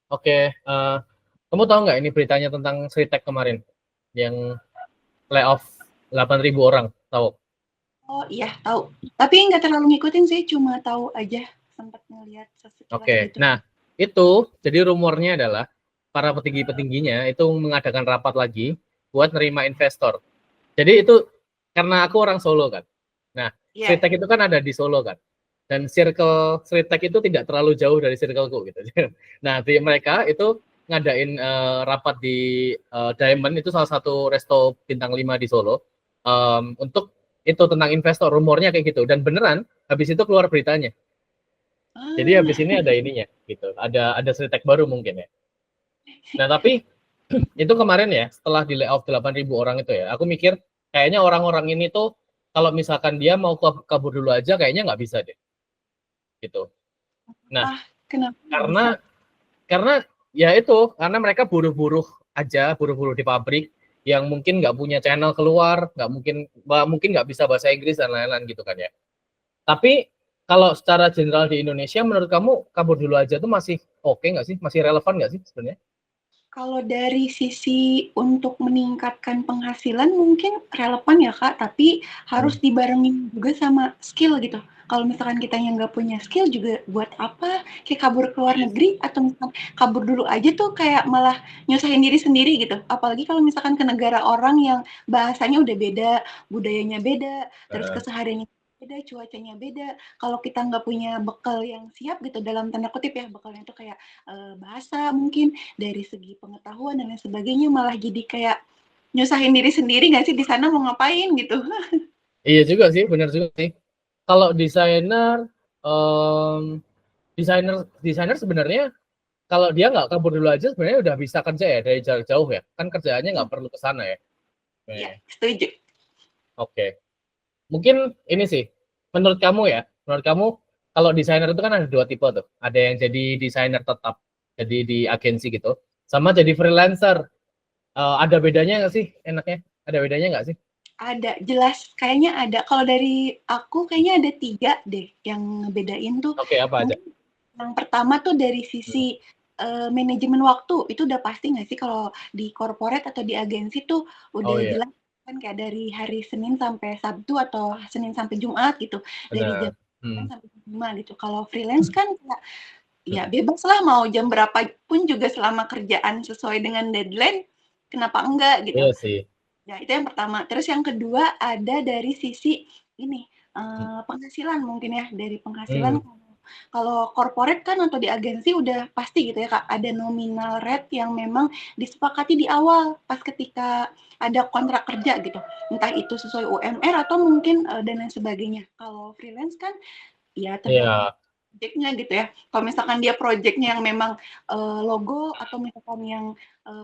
Oke, kamu tahu nggak ini beritanya tentang Sritek kemarin yang layoff 8.000 orang, tahu? Oh iya, tahu. Tapi nggak terlalu ngikutin sih, cuma tahu aja, sempat ngeliat sekilas Oke, gitu. nah itu jadi rumornya adalah para petinggi-petingginya itu mengadakan rapat lagi buat nerima investor. Jadi itu karena aku orang Solo kan. Nah, Iya. Sritek itu kan ada di Solo kan. Dan circle Sritek itu tidak terlalu jauh dari circleku gitu. Nah, di mereka itu ngadain rapat di Diamond, itu salah satu resto bintang 5 di Solo, untuk itu tentang investor, rumornya kayak gitu. Dan beneran habis itu keluar beritanya. Jadi habis Ah, ini ada ininya gitu. Ada Sritek baru mungkin ya. Nah, tapi itu kemarin ya, setelah di layoff 8.000 orang itu ya, aku mikir kayaknya orang-orang ini tuh kalau misalkan dia mau kabur dulu aja kayaknya nggak bisa deh. Gitu. Nah, ah, kenapa nggak bisa? karena karena ya itu, karena mereka buruh-buruh aja, buruh-buruh di pabrik yang mungkin nggak punya channel keluar, mungkin nggak bisa bahasa Inggris dan lain-lain gitu kan ya. Tapi kalau secara general di Indonesia, menurut kamu kabur dulu aja tuh masih oke nggak sih? Masih relevan nggak sih sebenarnya? Kalau dari sisi untuk meningkatkan penghasilan mungkin relevan ya Kak, tapi harus Hmm. dibarengin juga sama skill gitu. Kalau misalkan kita yang nggak punya skill juga buat apa kayak kabur ke luar Yes. negeri atau misalkan kabur dulu aja tuh kayak malah nyusahin diri sendiri gitu. Apalagi kalau misalkan ke negara orang yang bahasanya udah beda, budayanya beda, terus Uh, kesehariannya beda, cuacanya beda. Kalau kita nggak punya bekal yang siap gitu dalam tanda kutip ya, bekalnya itu kayak bahasa mungkin dari segi pengetahuan dan lain sebagainya malah jadi kayak nyusahin diri sendiri nggak sih di sana mau ngapain gitu. iya juga sih, benar juga sih. Kalau desainer, um, desainer sebenarnya kalau dia nggak kabur dulu aja sebenarnya udah bisa kerja ya dari jarak jauh ya. Kan kerjaannya nggak perlu ke sana ya. Ya, Oke. setuju. Oke. Mungkin ini sih, menurut kamu kalau desainer itu kan ada dua tipe tuh. Ada yang jadi desainer tetap, jadi di agensi gitu, sama jadi freelancer. Ada bedanya nggak sih enaknya? Ada bedanya nggak sih? Ada, jelas kayaknya ada. Kalau dari aku kayaknya ada 3 deh yang ngebedain tuh. Oke, apa aja? Mungkin yang pertama tuh dari Hmm. sisi, manajemen waktu, itu udah pasti nggak sih kalau di corporate atau di agensi tuh udah Oh iya, jelas kan kayak dari hari Senin sampai Sabtu atau Senin sampai Jumat gitu, dari jam benar. 9 Hmm. sampai jam 5 gitu. Kalau freelance kan kayak ya Hmm. bebas lah mau jam berapa pun juga selama kerjaan sesuai dengan deadline, kenapa enggak gitu. Iya sih. Ya itu yang pertama. Terus yang kedua ada dari sisi ini, Hmm. penghasilan mungkin ya, dari penghasilan Hmm. kalau corporate kan atau di agensi udah pasti gitu ya Kak, ada nominal rate yang memang disepakati di awal pas ketika ada kontrak kerja gitu. Entah itu sesuai UMR atau mungkin, dan lain sebagainya. Kalau freelance kan ya tergantung Iya. projeknya gitu ya. Kalau misalkan dia projeknya yang memang logo atau misalkan yang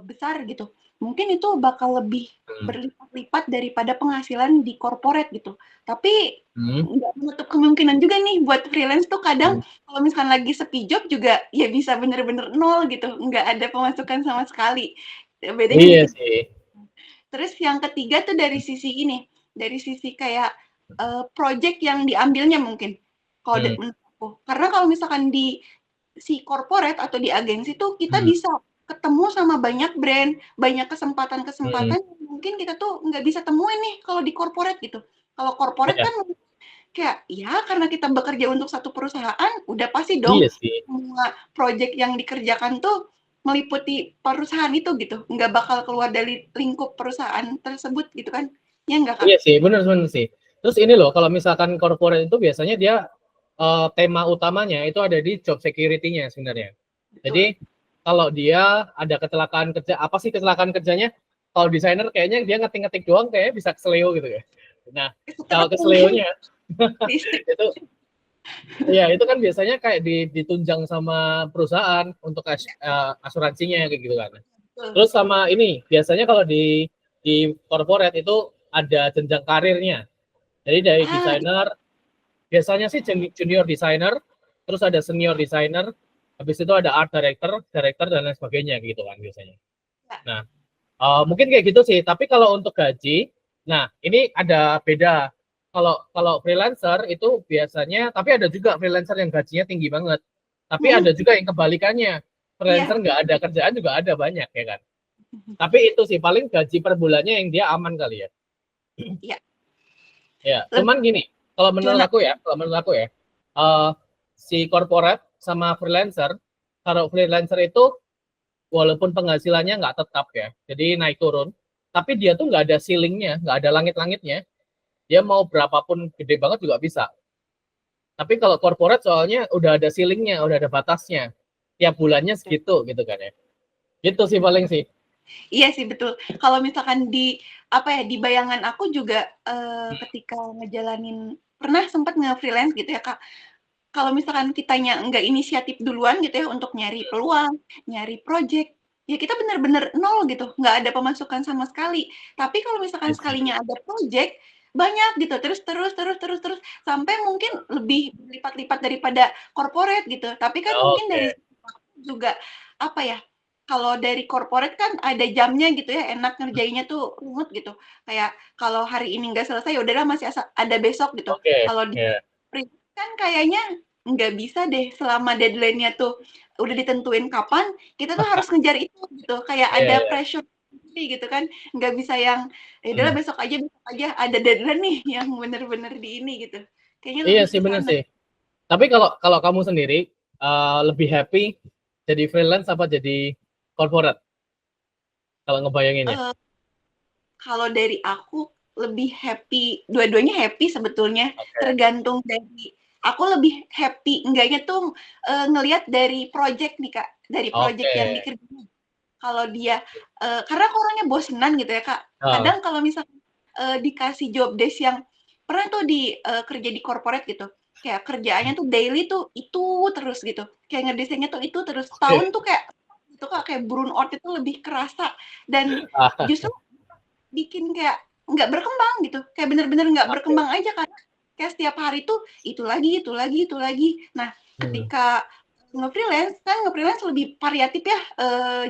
besar gitu, mungkin itu bakal lebih Hmm. berlipat-lipat daripada penghasilan di corporate gitu. Tapi Hmm. nggak menutup kemungkinan juga nih buat freelance tuh kadang Hmm. kalau misalkan lagi sepi job juga ya bisa bener-bener nol gitu, nggak ada pemasukan sama sekali. Bedanya di Iya situ. sih. Terus yang ketiga tuh dari sisi ini, dari sisi kayak project yang diambilnya mungkin. Kalau Hmm. menurut aku. Karena kalau misalkan di si corporate atau di agensi tuh kita Hmm. bisa ketemu sama banyak brand, banyak Hmm. kesempatan-kesempatan yang mungkin kita tuh nggak bisa temuin nih kalau di corporate gitu. Kalau corporate Iya. kan kayak ya karena kita bekerja untuk satu perusahaan, udah pasti dong Iya sih. semua project yang dikerjakan tuh meliputi perusahaan itu gitu, nggak bakal keluar dari lingkup perusahaan tersebut gitu kan, ya nggak Kak? Iya sih, benar-benar sih. Terus ini loh, kalau misalkan corporate itu biasanya dia tema utamanya itu ada di job security-nya sebenarnya. Jadi Betul. kalau dia ada kecelakaan kerja, apa sih kecelakaan kerjanya? Kalau desainer kayaknya dia ngetik-ngetik doang kayaknya bisa kesleo gitu ya. Nah, kalau Kesetrum kesleonya listrik. itu ya itu kan biasanya kayak ditunjang sama perusahaan untuk asuransinya kayak gitu kan. Betul. Terus sama ini biasanya kalau di corporate itu ada jenjang karirnya. Jadi dari Ah, desainer biasanya sih junior designer, terus ada senior designer, habis itu ada art director, director dan lain sebagainya gitu kan biasanya. iya. Nah, mungkin kayak gitu sih. Tapi kalau untuk gaji, nah ini ada beda. Kalau kalau freelancer itu biasanya, tapi ada juga freelancer yang gajinya tinggi banget. Tapi Mhm. ada juga yang kebalikannya. freelancer nggak ada kerjaan juga ada banyak ya kan. Tapi itu sih paling gaji per bulannya yang dia aman kali ya. Iya. Ya, cuman gini, kalau menurut Gimana? aku ya, si corporate sama freelancer, kalau freelancer itu walaupun penghasilannya nggak tetap ya, jadi naik turun, tapi dia tuh nggak ada ceilingnya, nggak ada langit-langitnya, dia mau berapapun gede banget juga bisa. Tapi kalau corporate soalnya udah ada ceilingnya, udah ada batasnya, tiap bulannya segitu gitu kan ya. Gitu sih paling sih. Iya sih betul. Kalau misalkan di apa ya di bayangan aku juga ketika ngejalanin pernah sempat nge-freelance gitu ya Kak. Kalau misalkan kitanya nggak inisiatif duluan gitu ya untuk nyari peluang, nyari project, ya kita benar-benar nol gitu, nggak ada pemasukan sama sekali. Tapi kalau misalkan Iya sih. sekalinya ada project banyak gitu, terus sampai mungkin lebih lipat-lipat daripada corporate gitu. Tapi kan mungkin Oke. dari juga apa ya, kalau dari corporate kan ada jamnya gitu ya, enak ngerjainnya tuh runut gitu. Kayak kalau hari ini nggak selesai, ya udahlah masih ada besok gitu. Oke, Kalau di ya. freelance kan kayaknya nggak bisa deh selama deadline-nya tuh udah ditentuin kapan, kita tuh harus ngejar itu gitu. Kayak Iya, ada iya. pressure sendiri gitu kan. Nggak bisa yang ya udahlah Hmm. besok aja ada deadline nih yang bener-bener di ini gitu. Kayaknya Iya lebih sih ke bener sana. sih. Tapi kalau kalau kamu sendiri lebih happy jadi freelance apa jadi corporate? Kalau ngebayanginnya. Eh, Kalau dari aku lebih happy, dua-duanya happy sebetulnya, Oke. tergantung dari aku lebih happy enggaknya tuh ngelihat dari project nih Kak, dari project Oke. yang dikerjain. Kalau dia karena aku orangnya bosenan gitu ya Kak. Oh, Kadang kalau misalnya dikasih job desk yang pernah tuh kerja di corporate gitu. Kayak kerjaannya tuh daily tuh itu terus gitu. Kayak ngedesainnya tuh itu terus. oke. Tahun tuh kayak itu Kak kayak burnout itu lebih kerasa dan Ah, justru bikin kayak nggak berkembang gitu, kayak bener-bener nggak oke. berkembang aja karena kayak setiap hari tuh itu lagi itu lagi itu lagi. Nah, Hmm. ketika nge-freelance lebih variatif ya,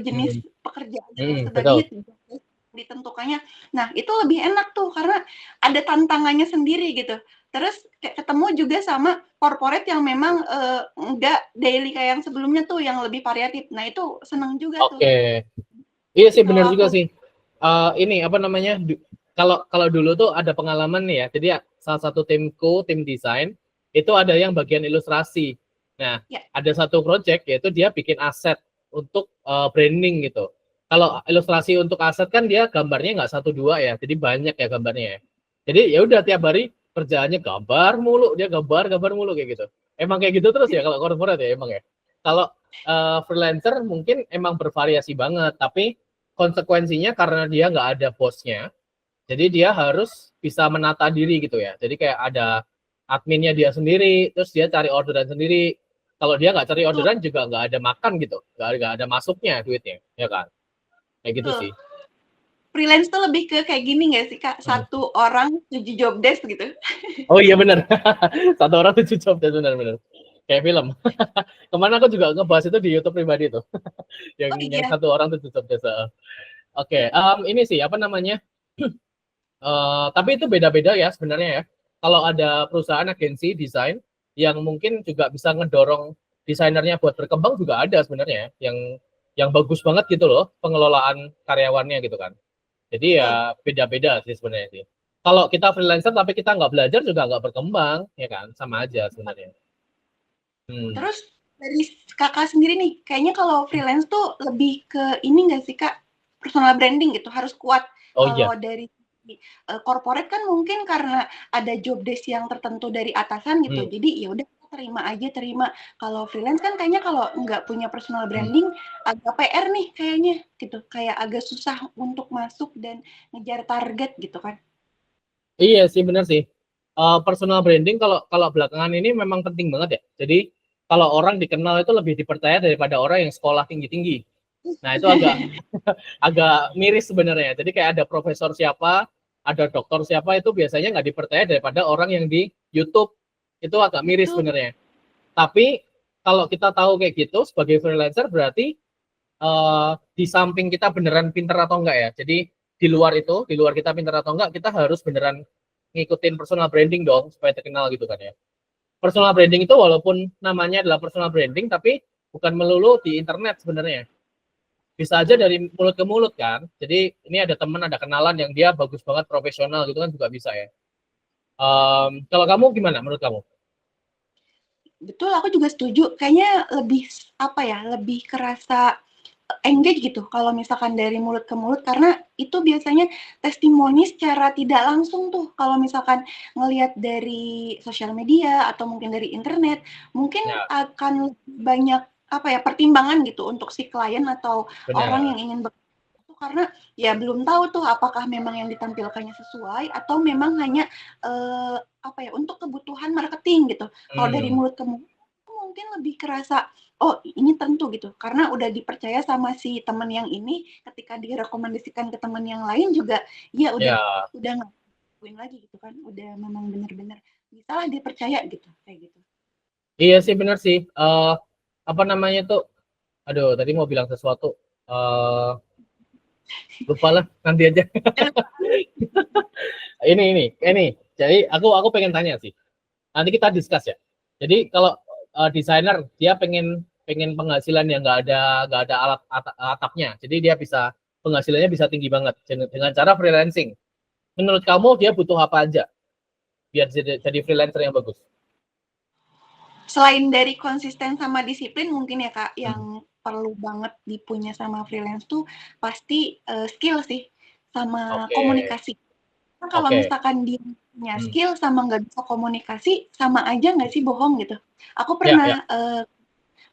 jenis Hmm. pekerjaannya dan Hmm, betul. sebagainya ditentukannya. Nah, itu lebih enak tuh karena ada tantangannya sendiri gitu. Terus kayak ketemu juga sama corporate yang memang, nggak daily kayak yang sebelumnya tuh yang lebih variatif. Nah, itu seneng juga tuh Oke. Iya sih kalau benar juga aku. sih. Ini apa namanya? Kalau kalau dulu tuh ada pengalaman nih ya. Jadi ya, salah satu timku, tim desain, itu ada yang bagian ilustrasi. Nah, Ya, ada satu project yaitu dia bikin aset untuk branding gitu. Kalau ilustrasi untuk aset kan dia gambarnya nggak satu dua ya, jadi banyak ya gambarnya ya. Jadi ya udah tiap hari kerjaannya gambar mulu, dia gambar mulu kayak gitu. Emang kayak gitu terus ya kalau corporate ya emang ya. Kalau freelancer mungkin emang bervariasi banget, tapi konsekuensinya karena dia nggak ada bosnya, jadi dia harus bisa menata diri gitu ya. Jadi kayak ada adminnya dia sendiri, terus dia cari orderan sendiri. Kalau dia nggak cari betul. orderan juga nggak ada makan gitu, nggak ada masuknya duitnya, ya kan? Kayak gitu Betul. sih. Freelance tuh lebih ke kayak gini nggak sih, Kak? Hmm. Satu orang 7 job desk gitu. Oh iya benar, satu orang 7 job dan benar-benar kayak film. Kemana aku juga ngebahas itu di YouTube pribadi tuh, Oh yang iya, satu orang 7 job desa. Oke, ini sih apa namanya? Tapi itu beda-beda ya sebenarnya ya. Kalau ada perusahaan agensi desain yang mungkin juga bisa ngedorong desainernya buat berkembang juga ada sebenarnya ya, yang bagus banget gitu loh pengelolaan karyawannya gitu kan. Jadi betul. ya beda-beda sih sebenarnya sih. Kalau kita freelancer tapi kita nggak belajar juga nggak berkembang ya kan, sama aja sebenarnya. Hmm. Terus dari Kakak sendiri nih, kayaknya kalau freelance tuh lebih ke ini nggak sih, Kak? Personal branding gitu, harus kuat. Oh iya. Kalau dari corporate kan mungkin karena ada job desk yang tertentu dari atasan gitu. Hmm. Jadi ya udah terima aja, terima. Kalau freelance kan kayaknya kalau nggak punya personal Hmm. branding agak PR nih kayaknya gitu. Kayak agak susah untuk masuk dan ngejar target gitu kan. Iya sih benar sih. Personal branding kalau kalau belakangan ini memang penting banget ya. Jadi kalau orang dikenal itu lebih dipercaya daripada orang yang sekolah tinggi-tinggi. Nah itu agak agak miris sebenarnya. Jadi kayak ada profesor siapa, ada dokter siapa itu biasanya nggak dipercaya daripada orang yang di YouTube. Itu agak miris Betul. sebenarnya. Tapi kalau kita tahu kayak gitu sebagai freelancer berarti di samping kita beneran pinter atau enggak ya. Jadi di luar itu, di luar kita pinter atau enggak, kita harus beneran ngikutin personal branding dong supaya terkenal gitu kan ya. Personal branding itu walaupun namanya adalah personal branding tapi bukan melulu di internet sebenarnya. Bisa aja dari mulut ke mulut kan. Jadi ini ada teman, ada kenalan yang dia bagus banget, profesional gitu kan juga bisa ya. Kalau kamu gimana menurut kamu? Betul, aku juga setuju. Kayaknya lebih apa ya, lebih kerasa engage gitu kalau misalkan dari mulut ke mulut karena itu biasanya testimoni secara tidak langsung tuh kalau misalkan ngelihat dari sosial media atau mungkin dari internet mungkin Ya, akan banyak apa ya pertimbangan gitu untuk si klien atau orang benar. yang ingin karena ya belum tahu tuh apakah memang yang ditampilkannya sesuai atau memang hanya apa ya untuk kebutuhan marketing gitu. Kalau dari Hmm, mulut ke mulut mungkin lebih kerasa oh ini tentu gitu karena udah dipercaya sama si teman yang ini ketika direkomendasikan ke teman yang lain juga ya ya, udah ngakuin lagi gitu kan udah memang benar-benar bisa lah dipercaya gitu kayak gitu. iya sih benar sih. Apa namanya tuh? Aduh, tadi mau bilang sesuatu. Eh lupa lah, nanti aja. Ini. Jadi aku pengen tanya sih. Nanti kita discuss ya. Jadi kalau desainer dia pengen pengen penghasilan yang nggak ada atapnya. Jadi dia bisa penghasilannya bisa tinggi banget dengan cara freelancing. Menurut kamu dia butuh apa aja biar jadi freelancer yang bagus? Selain dari konsisten sama disiplin mungkin ya Kak, Hmm. yang perlu banget dipunya sama freelance tuh pasti, skill sih, sama Oke, komunikasi. Kan kalau oke. misalkan dia punya Hmm. skill sama nggak bisa komunikasi, sama aja nggak sih bohong gitu. Aku Ya, ya. pernah,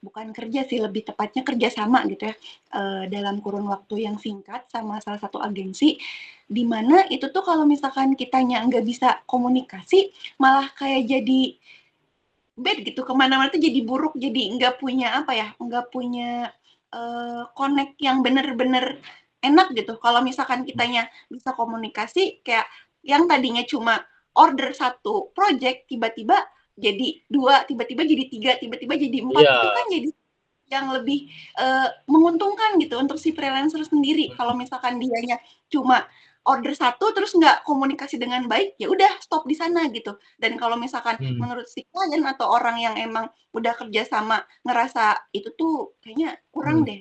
bukan kerja sih, lebih tepatnya kerja sama gitu ya, dalam kurun waktu yang singkat sama salah satu agensi, di mana itu tuh kalau misalkan kitanya nggak bisa komunikasi, malah kayak jadi bad gitu, kemana-mana tuh jadi buruk, jadi nggak punya apa ya, nggak punya connect yang bener-bener enak gitu. Kalau misalkan kitanya bisa komunikasi, kayak yang tadinya cuma order satu project, tiba-tiba jadi dua, tiba-tiba jadi tiga, tiba-tiba jadi empat, Iya. itu kan jadi yang lebih menguntungkan gitu untuk si freelancer sendiri. Kalau misalkan dianya cuma order satu terus nggak komunikasi dengan baik, ya udah stop di sana gitu. Dan kalau misalkan Hmm. menurut si klien atau orang yang emang udah kerja sama ngerasa itu tuh kayaknya kurang Hmm. deh,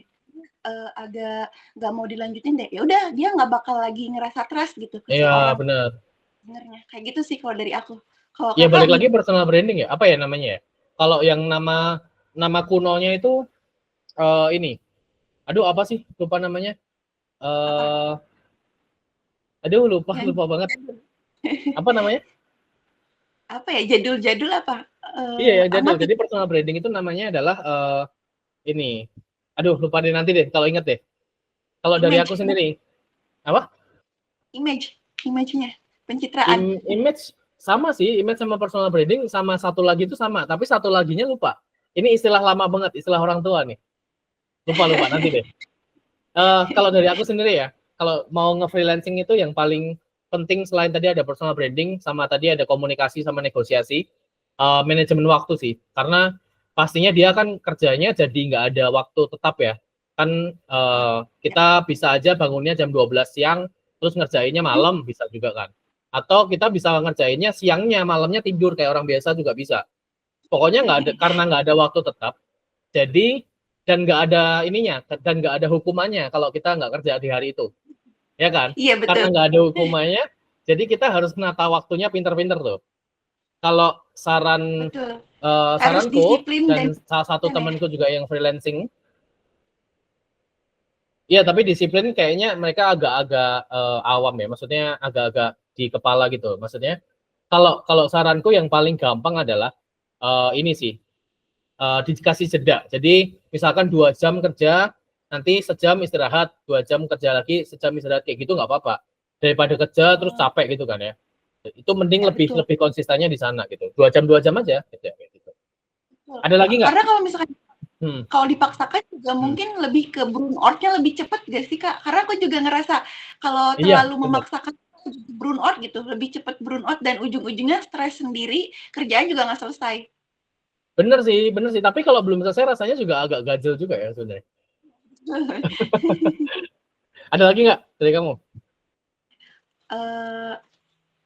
agak nggak mau dilanjutin deh, ya udah dia nggak bakal lagi ngerasa trust gitu ke si Iya, orang benar. sebenarnya. Kayak gitu sih kalau dari aku. Kalau Ya Kakak balik lagi personal branding ya. Apa ya namanya ya? Kalau yang nama nama kunonya itu ini. Aduh, apa sih? Lupa namanya. apa? Eh aduh, lupa Yang lupa banget. Apa namanya? apa ya, jadul-jadul apa? Iya, yang jadul. Amat Jadi personal branding itu namanya adalah ini. Aduh, lupa deh nanti deh kalau inget deh. Kalau dari aku image, sendiri, apa? image-nya, pencitraan. Image sama sih, image sama personal branding sama satu lagi itu sama, tapi satu laginya lupa. Ini istilah lama banget, istilah orang tua nih. Lupa nanti deh. Kalau dari aku sendiri ya, kalau mau nge-freelancing itu yang paling penting selain tadi ada personal branding sama tadi ada komunikasi sama negosiasi, manajemen waktu sih. Karena pastinya dia kan kerjanya jadi nggak ada waktu tetap ya. Kan Ya, kita bisa aja bangunnya jam 12 siang, terus ngerjainnya hmm, malam bisa juga kan. Atau kita bisa ngerjainnya siangnya, malamnya tidur kayak orang biasa juga bisa. Pokoknya nggak ada, karena nggak ada waktu tetap, jadi dan nggak ada ininya dan nggak ada hukumannya kalau kita nggak kerja di hari itu, ya kan? iya betul, Karena nggak ada hukumannya, jadi kita harus menata waktunya pinter-pinter tuh. Kalau betul. Harus saranku disiplin dan dan salah satu konsisten ya. temanku juga yang freelancing, ya tapi disiplin kayaknya mereka agak-agak awam ya, maksudnya agak-agak di kepala gitu. Maksudnya kalau kalau saranku yang paling gampang adalah ini sih dikasih jeda. Jadi misalkan 2 jam kerja, nanti sejam istirahat, 2 jam kerja lagi, sejam istirahat kayak gitu nggak apa-apa. Daripada kerja terus Oh, capek gitu kan ya. Itu mending ya lebih betul, lebih konsistennya di sana gitu. 2 jam aja. Gitu. betul. Ada lagi nggak? Karena kalau misalkan Hmm, kalau dipaksakan juga hmm. mungkin lebih ke burn out-nya lebih cepat gak sih Kak? Karena aku juga ngerasa kalau Iya, terlalu benar. memaksakan burn out gitu, lebih cepat burn out dan ujung-ujungnya stres sendiri, kerjaan juga nggak selesai. Bener sih. Tapi kalau belum selesai rasanya juga agak ganjel juga ya sebenarnya. Ada lagi nggak dari kamu? Eee,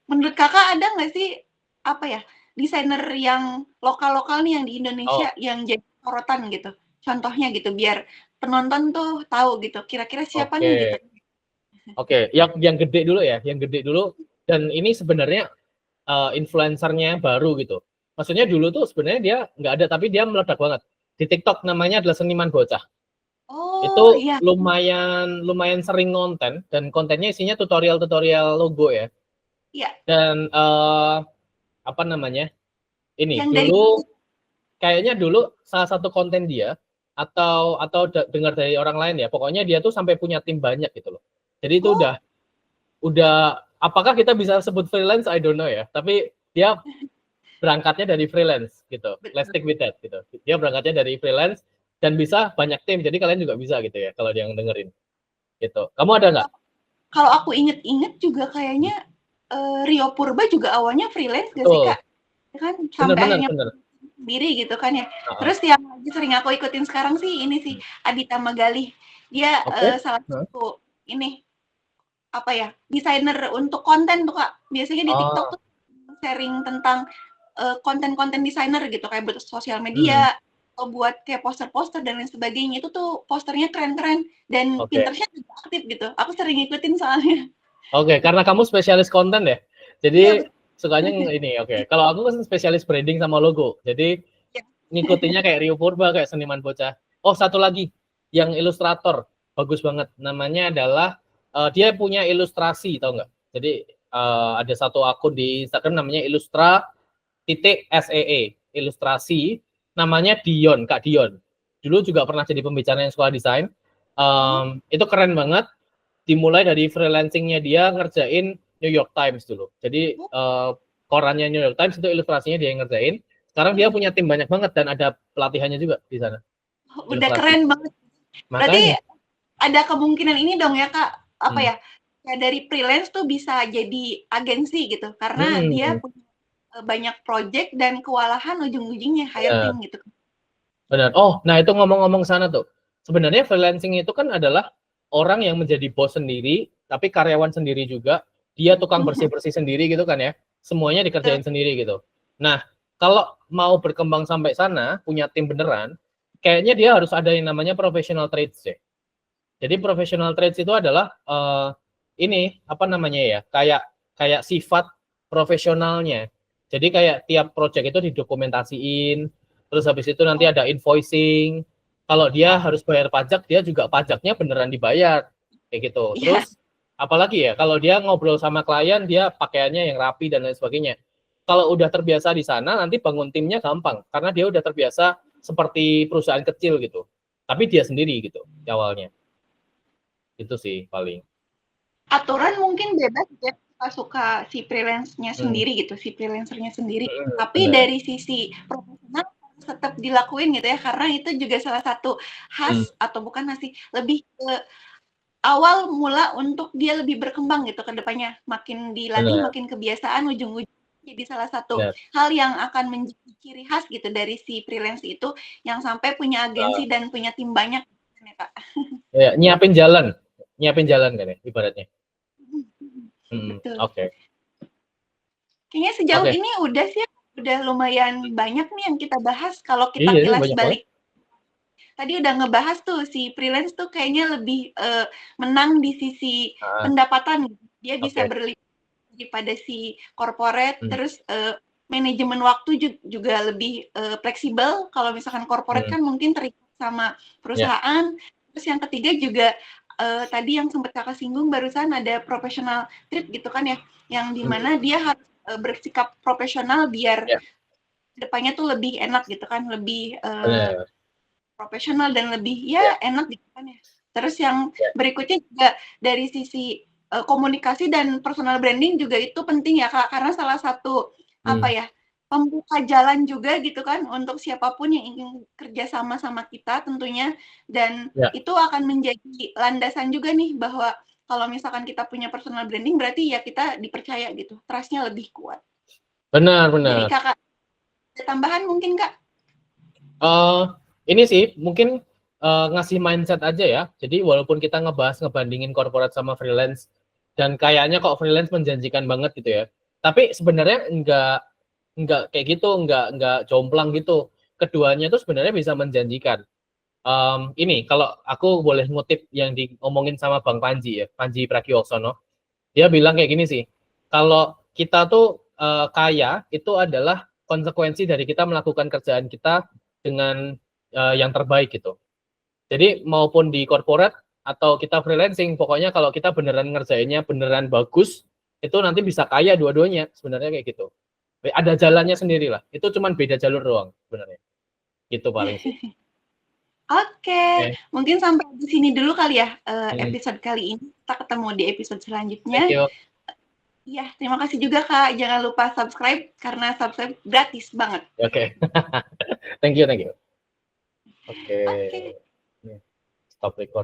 menurut Kakak ada nggak sih, apa ya, desainer yang lokal-lokal nih yang di Indonesia Oh, yang jadi sorotan gitu? contohnya gitu biar penonton tuh tahu gitu kira-kira siapa nih gitu. Oke. Oke, yang gede dulu ya, yang gede dulu. Dan ini sebenarnya influencernya baru gitu. Maksudnya dulu tuh sebenarnya dia nggak ada, tapi dia meledak banget. Di TikTok namanya adalah Seniman Bocah. Oh Itu iya, lumayan sering konten, dan kontennya isinya tutorial-tutorial logo ya. iya. Dan apa namanya? Ini Yang dari dulu kayaknya dulu salah satu konten dia atau dengar dari orang lain ya. Pokoknya dia tuh sampai punya tim banyak gitu loh. Jadi itu oh udah apakah kita bisa sebut freelance, I don't know ya, tapi dia berangkatnya dari freelance gitu. Let's stick betul. with that gitu. Dia berangkatnya dari freelance dan bisa banyak tim, jadi kalian juga bisa gitu ya kalau yang dengerin gitu. Kamu ada nggak? Kalau aku inget-inget juga kayaknya Rio Purba juga awalnya freelance gak sih Betul, Kak? Ya kan bener sampai bener akhirnya bener. sendiri gitu kan ya. Uh-uh. Terus yang lagi sering aku ikutin sekarang sih ini sih Adita Magali. Dia Oke. salah Huh? satu ini apa ya desainer untuk konten tuh Kak. Biasanya di TikTok Oh, tuh sharing tentang konten-konten desainer gitu kayak buat sosial hmm. media atau buat kayak poster-poster dan lain sebagainya itu tuh posternya keren-keren dan Oke. Pinterest juga aktif gitu. Aku sering ngikutin soalnya. Oke, karena kamu spesialis konten ya. Iya Jadi betul. sukanya ini, oke. Kalau aku kan spesialis branding sama logo. Jadi Ya. ngikutinnya kayak Rio Purba, kayak Seniman Bocah. Oh, satu lagi yang ilustrator, bagus banget. Namanya adalah dia punya ilustrasi, tau nggak? Jadi ada satu akun di Instagram namanya ilustra.see, ilustrasi. Namanya Dion, Kak Dion. Dulu juga pernah jadi pembicara yang sekolah desain. Oh, Itu keren banget. Dimulai dari freelancingnya dia ngerjain New York Times dulu. Jadi korannya New York Times itu ilustrasinya dia yang ngerjain. Sekarang dia punya tim banyak banget dan ada pelatihannya juga di sana. udah Ilustrasi. keren banget. Berarti Makanya. ada kemungkinan ini dong ya Kak, apa Hmm. ya, kayak dari freelance tuh bisa jadi agensi gitu, karena dia Hmm. punya banyak project dan kewalahan ujung-ujungnya hire Benar, team gitu. benar. Oh, nah itu ngomong-ngomong sana tuh. Sebenarnya freelancing itu kan adalah orang yang menjadi bos sendiri, tapi karyawan sendiri juga. Dia tukang bersih-bersih sendiri gitu kan ya. Semuanya dikerjain sendiri gitu. Nah, kalau mau berkembang sampai sana, punya tim beneran, kayaknya dia harus ada yang namanya professional trades ya. Jadi professional trades itu adalah ini apa namanya ya? Kayak kayak sifat profesionalnya. Jadi kayak tiap project itu didokumentasiin, terus habis itu nanti ada invoicing. Kalau dia Ya, harus bayar pajak, dia juga pajaknya beneran dibayar. Kayak gitu. ya, Terus apalagi ya, kalau dia ngobrol sama klien, dia pakaiannya yang rapi dan lain sebagainya. Kalau udah terbiasa di sana, nanti bangun timnya gampang karena dia udah terbiasa seperti perusahaan kecil gitu. Tapi dia sendiri gitu di awalnya. Itu sih paling. aturan mungkin bebas ya, suka-suka si freelance-nya Hmm. sendiri gitu, si freelancer-nya sendiri. Tapi Benar. dari sisi profesional harus tetap dilakuin gitu ya, karena itu juga salah satu Hmm. khas atau bukan khas sih, lebih ke awal mula untuk dia lebih berkembang gitu ke depannya. Makin dilatih, Benar. makin kebiasaan, ujung-ujungnya jadi salah satu Benar. hal yang akan menjadi ciri khas gitu dari si freelance itu yang sampai punya agensi dan punya tim banyak ya, Kak. Ya, nyiapin jalan kan ya ibaratnya. Betul. Oke. Kayaknya sejauh Oke. ini udah sih, udah lumayan banyak nih yang kita bahas. Kalau kita Iya ini kilas banyak banget. balik, tadi udah ngebahas tuh si freelance tuh kayaknya lebih menang di sisi Ah, pendapatan. Dia bisa oke. berlipat pada si corporate, Hmm. terus manajemen waktu juga lebih fleksibel. Kalau misalkan corporate Hmm. kan mungkin terikat sama Ya. perusahaan. Terus yang ketiga juga tadi yang sempat kakak singgung barusan ada professional trip gitu kan ya, yang Hmm. dimana dia harus bersikap profesional biar Ya. depannya tuh lebih enak gitu kan, lebih Benar. profesional dan lebih Ya. ya enak gitu kan ya. Terus yang Ya. berikutnya juga dari sisi komunikasi dan personal branding juga itu penting ya Kak, karena salah satu apa Hmm. ya pembuka jalan juga gitu kan untuk siapapun yang ingin kerja sama sama kita tentunya dan Ya. itu akan menjadi landasan juga nih bahwa kalau misalkan kita punya personal branding berarti ya kita dipercaya gitu, trust-nya lebih kuat. Benar, Dari benar. Kakak ada tambahan mungkin Kak? Ini sih mungkin ngasih mindset aja ya. Jadi walaupun kita ngebandingin korporat sama freelance dan kayaknya kok freelance menjanjikan banget gitu ya. Tapi sebenarnya enggak kayak gitu, enggak jomplang gitu. Keduanya tuh sebenarnya bisa menjanjikan. Ini kalau aku boleh ngutip yang diomongin sama Bang Panji ya, Panji Pragiwaksono, dia bilang kayak gini sih, kalau kita tuh kaya itu adalah konsekuensi dari kita melakukan kerjaan kita dengan yang terbaik gitu. Jadi maupun di corporate atau kita freelancing, pokoknya kalau kita beneran ngerjainnya beneran bagus, itu nanti bisa kaya dua-duanya sebenarnya kayak gitu. Ada jalannya sendiri lah. Itu cuman beda jalur doang sebenarnya. Gitu paling sih. Oke, Oke. mungkin sampai di sini dulu kali ya Hmm. episode kali ini. Kita ketemu di episode Thank selanjutnya. you. Iya, terima kasih juga Kak. Jangan lupa subscribe karena subscribe gratis banget. Oke. Thank you. Oke. Oke. Stop record.